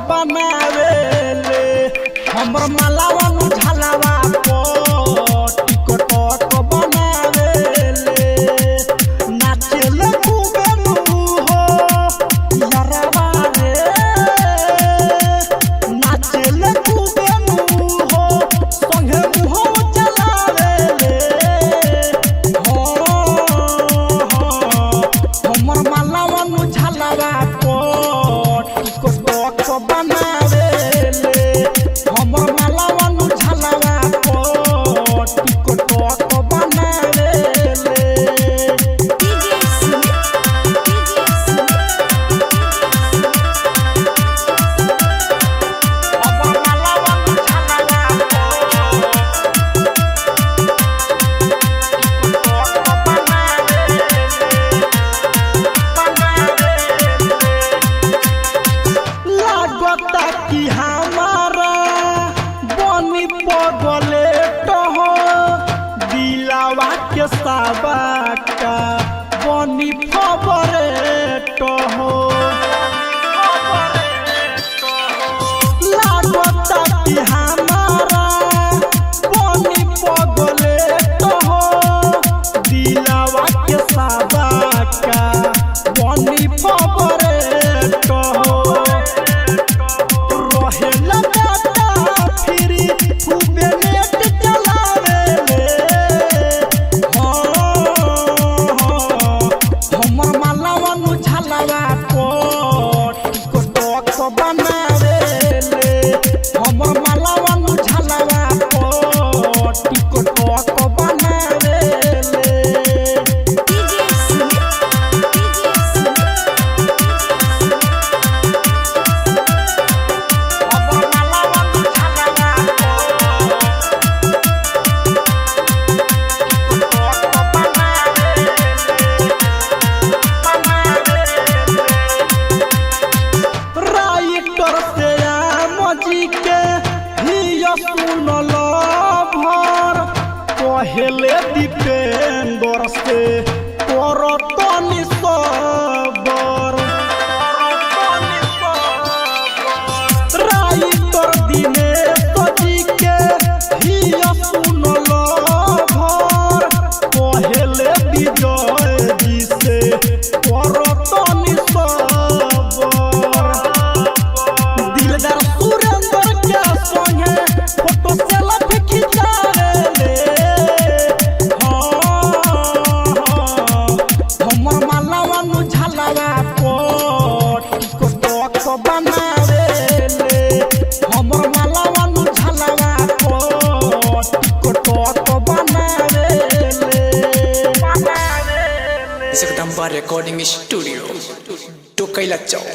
बनावेले हमर मालावा नु झलवा को टिकटॉक बनावेले नाचेले खूबे नु हो यारवा रे नाचेले खूबे नु हो संगे मुहो चलावेले हो हमर मालावा नु झलवा को टिकटॉक बनावेले हमर मालावा नु झलवा को टिकटॉक बनावेले हमर मालावा नु झलवा को टिकटॉक लागता कि हमारा बनी पगले हो दिलावा के साबाका बनी फबरेट हो लागता कि हमारा बनी पगले हो दिलावा के साबाका बनी फबरेट हो रहेला बेटा फिरी खूबे नेट चलावेले हमर मालावा नु झलवा को टिकटॉक बनावेले हमर मालावा नु झलवा को टिकटॉक बनावेले हमर मालावा नु झलवा को टिकटॉक राइटर से आमजी के हिया सुनल भर पहले दीपेंद्र से करतनी सबर राइटर दिनेश जी के हिया सुनल भर पहले विजय जी से करतनी सबर दिलदार सुरेंद्र के संगे फोटो सेल्फी खिंचावेले हमर मालावा नु झलवा को टिकटॉक बनावेले हमर मालावा नु झलवा को टिकटॉक बनावेले जगदम्बा रिकॉर्डिंग स्टूडियो टोकैला चौक।